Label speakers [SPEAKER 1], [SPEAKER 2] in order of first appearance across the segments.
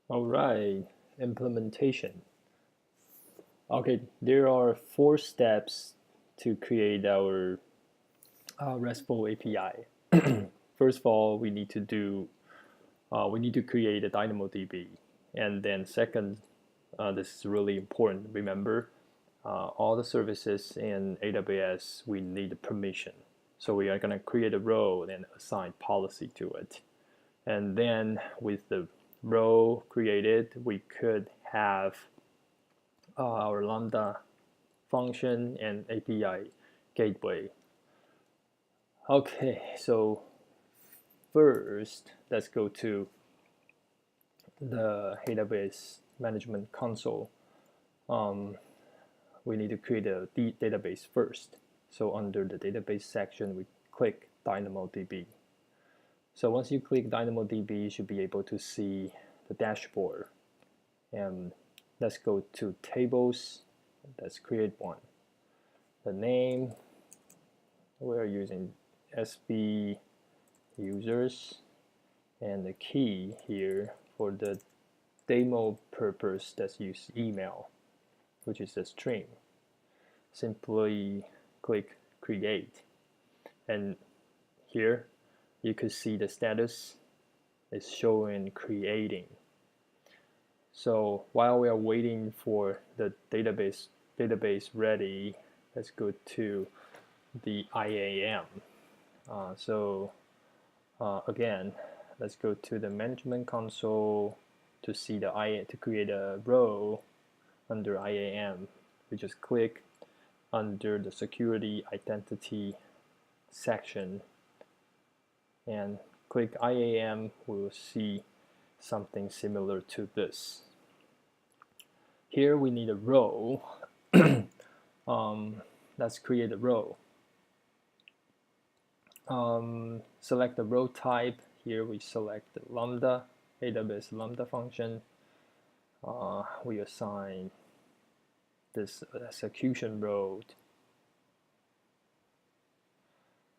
[SPEAKER 1] All right, implementation. Okay, there are 4 steps to create our RESTful API. First of all, we need to create a DynamoDB, and then second, this is really important. Remember, all the services in AWS we need permission, so we are going to create a role and assign policy to it. And then with the role created, we could have our Lambda function and API gateway. Okay, so first, let's go to the database management console. We need to create a database first. So under the database section, we click DynamoDB. So once you click DynamoDB, you should be able to see the dashboard. And let's go to tables. Let's create one. The name, we're using SB users, and the key here for the demo purpose, let's use email, which is a string. Simply click create, and here you could see the status is showing creating. So while we are waiting for the database ready, let's go to the IAM. Again, let's go to the management console to see to create a row under IAM. We just click under the security identity section and click IAM. We will see something similar to this. Here we need a row. Let's create a row. Select the row type. Here we select the Lambda, AWS Lambda function. We assign this execution row.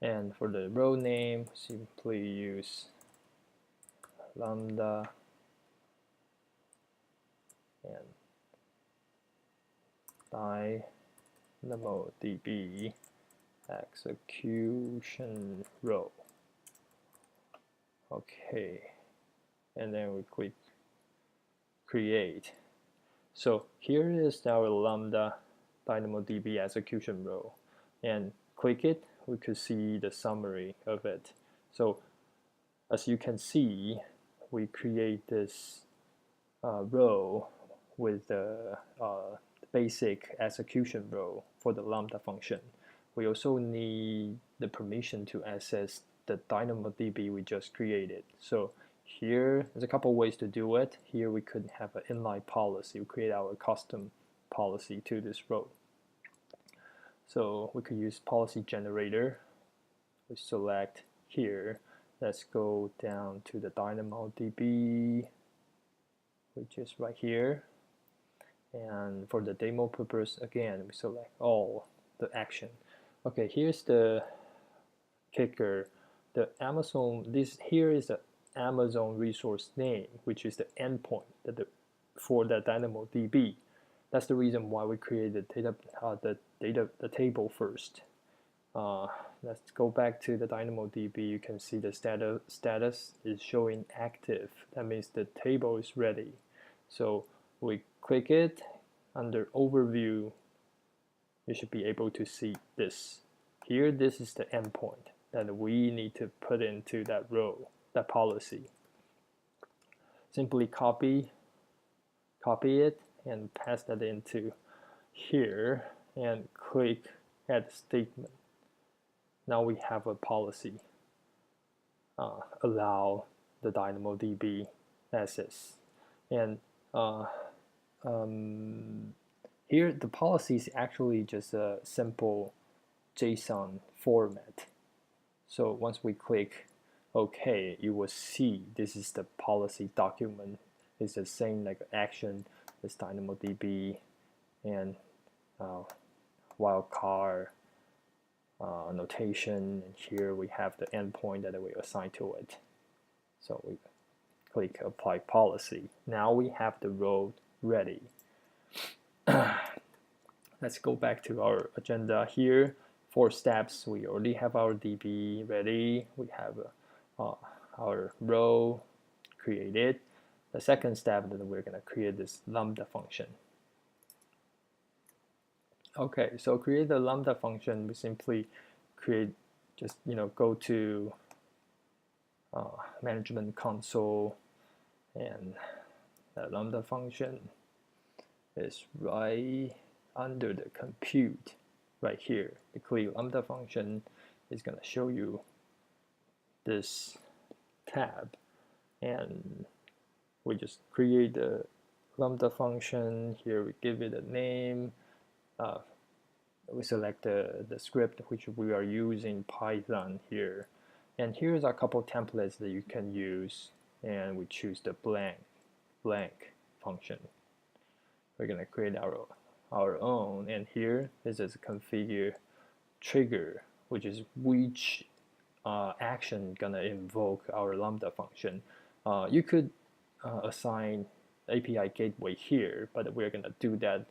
[SPEAKER 1] And for the row name, simply use Lambda and DynamoDB execution row. Okay, and then we click create. So here is our Lambda DynamoDB execution row, and click it, we could see the summary of it. So as you can see, we create this row with the basic execution row for the Lambda function. We also need the permission to access the DynamoDB we just created. So here, there's a couple ways to do it. Here we could have an inline policy. We create our custom policy to this row. So we could use policy generator. We select here. Let's go down to the DynamoDB, which is right here. And for the demo purpose, again, we select all the action. Okay, here's the kicker. The Amazon, here is the Amazon resource name, which is the endpoint for the DynamoDB. That's the reason why we created the table first. Let's go back to the DynamoDB. You can see the status is showing active. That means the table is ready. So we click it under overview. You should be able to see this. Here, this is the endpoint that we need to put into that row, that policy. Simply copy it and paste that into here and click add statement. Now we have a policy. Allow the DynamoDB access. And here the policy is actually just a simple JSON format. So once we click OK, you will see this is the policy document. It's the same like action as DynamoDB and wildcard notation. And here we have the endpoint that we assign to it. So we click apply policy. Now we have the role ready. Let's go back to our agenda here. 4 steps. We already have our DB ready. We have our role created. The second step that we're going to create this Lambda function. Okay, so create the Lambda function. We simply create, just go to management console, and the Lambda function is right under the compute right here. The click Lambda function is going to show you this tab, and we just create the Lambda function. Here we give it a name. We select the script which we are using, Python here, and here's a couple templates that you can use, and we choose the blank function. We're going to create our own, and here this is configure trigger, which is which action gonna invoke our Lambda function. You could assign API gateway here, but we're gonna do that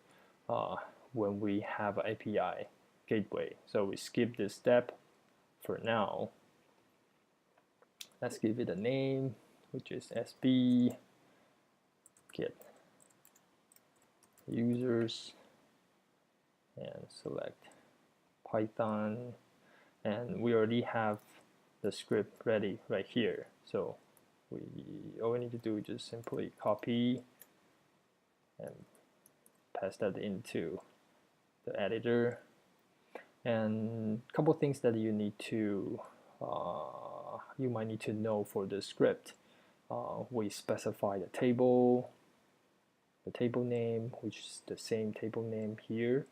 [SPEAKER 1] when we have an API gateway. So we skip this step for now. Let's give it a name, which is SB get users, and select Python, and we already have the script ready right here. So all we need to do is just simply copy and paste that into the editor. And a couple things that you might need to know for the script. We specify the table name, which is the same table name here,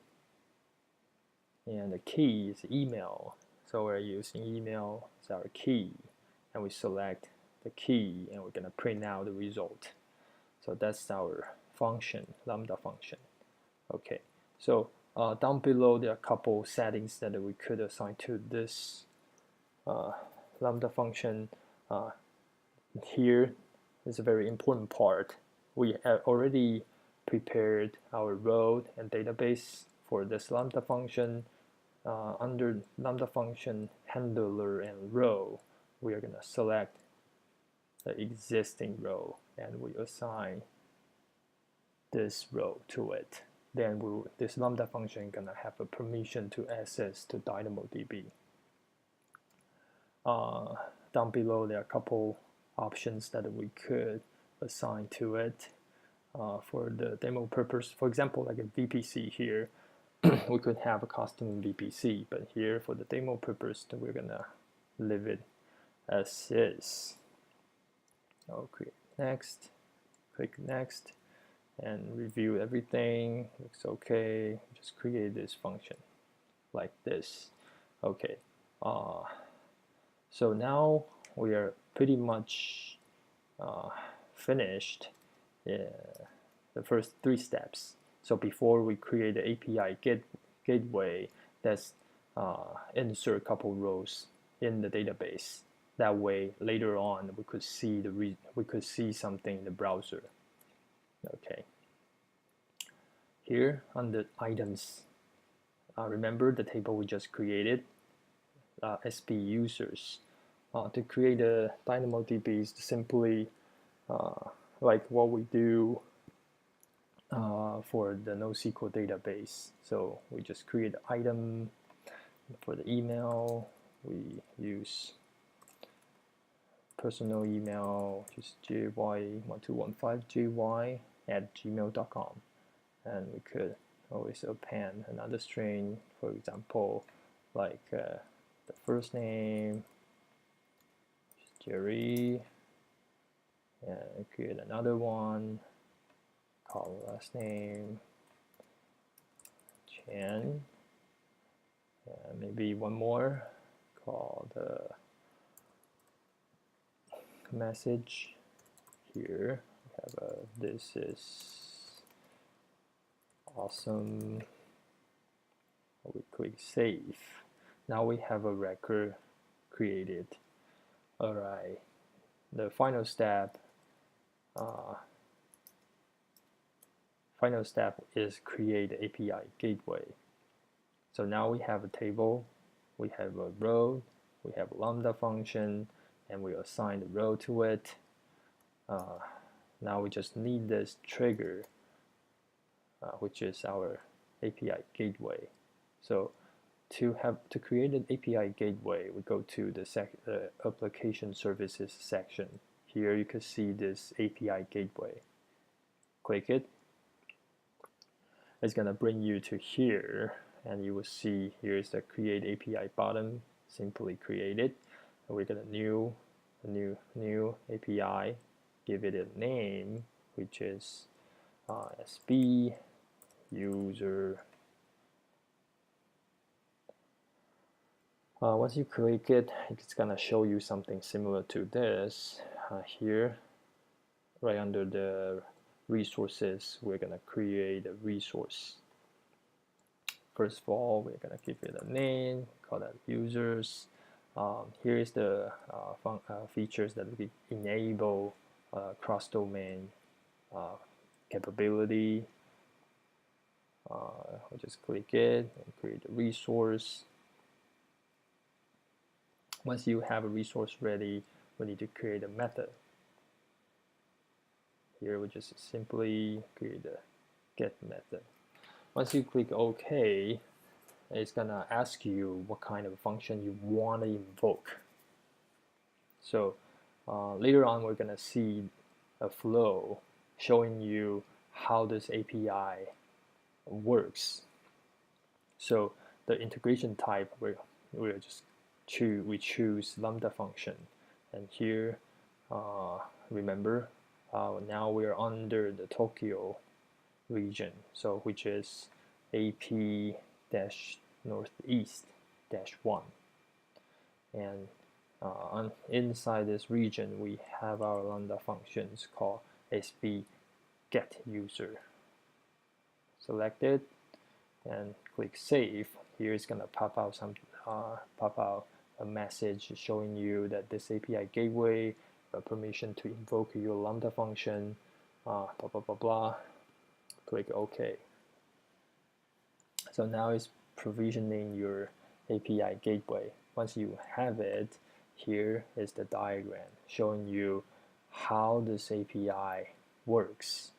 [SPEAKER 1] and the key is email. So we're using email as our key, and we select the key, and we're going to print out the result. So that's our function, Lambda function. Okay, so down below there are a couple settings that we could assign to this Lambda function. Here is a very important part. We have already prepared our role and database for this Lambda function. Under Lambda function handler and row, we are going to select the existing row, and we assign this row to it. Then this Lambda function is going to have a permission to access to DynamoDB. Down below there are a couple options that we could assign to it for the demo purpose. For example, like a VPC here, we could have a custom VPC, but here for the demo purpose, we're gonna leave it as is. Okay, next, click next, and review everything. Looks okay. Just create this function like this. Okay. So now we are pretty much finished the first 3 steps. So before we create the API gateway, let's insert a couple rows in the database. That way, later on, we could see something in the browser. Okay. Here under items, remember the table we just created, SB users. To create a DynamoDB is simply like what we do for the NoSQL database. So we just create an item. For the email, we use personal email, which is jy1215jy@gmail.com, and we could always append another string, for example, like the first name, which is Jerry, and create another one, call last name Chen, and maybe one more called message. Here we have this is awesome. We click save. Now we have a record created. Alright, the final step final step is create API gateway. So now we have a table, we have a row, we have a Lambda function, and we assign the row to it. Now we just need this trigger, which is our API gateway. So to create an API gateway, we go to the application services section. Here you can see this API gateway. Click it. It's gonna bring you to here, and you will see here's the create API button. Simply create it. And we're gonna new API. Give it a name, which is SB user. Once you click it, it's gonna show you something similar to this. Here, right under the resources, we're gonna create a resource. First of all, we're gonna give it a name, call that users. Here is the features that we enable cross-domain capability. We'll just click it and create a resource. Once you have a resource ready, we need to create a method. Here we just simply create a get method. Once you click OK, it's gonna ask you what kind of function you want to invoke. So later on, we're gonna see a flow showing you how this API works. So the integration type, we choose Lambda function, and here remember now we're under the Tokyo region, so which is AP-Northeast-1, and inside this region we have our Lambda functions called SB get user. Select it and click save. Here it's gonna pop out a message showing you that this API gateway permission to invoke your Lambda function, blah blah blah blah. Click OK. So now it's provisioning your API gateway. Once you have it, here is the diagram showing you how this API works.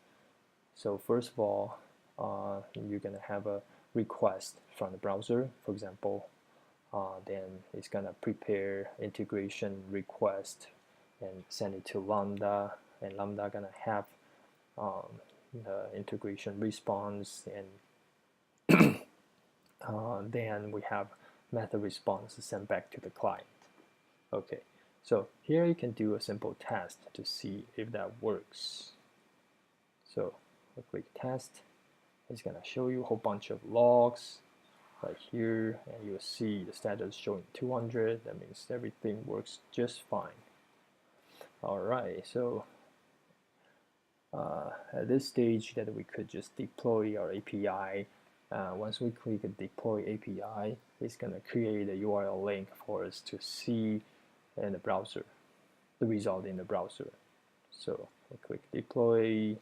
[SPEAKER 1] So first of all, you're gonna have a request from the browser, for example. Then it's gonna prepare integration request and send it to Lambda, and Lambda gonna have the integration response, and then we have method response sent back to the client. Okay, so here you can do a simple test to see if that works. So we'll click test. It's gonna show you a whole bunch of logs right here, and you'll see the status showing 200. That means everything works just fine. Alright, so at this stage that we could just deploy our API. Once we click deploy API, it's gonna create a URL link for us to see in the browser, the result in the browser. So we click deploy.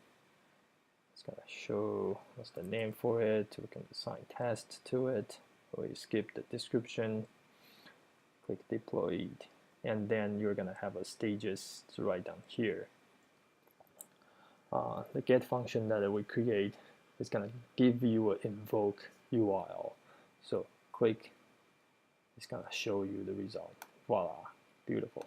[SPEAKER 1] It's gonna show what's the name for it. We can assign test to it. We skip the description. Click deployed, and then you're gonna have a stages right down here. The get function that we create is gonna give you an invoke URL. So click. It's gonna show you the result. Voila, beautiful.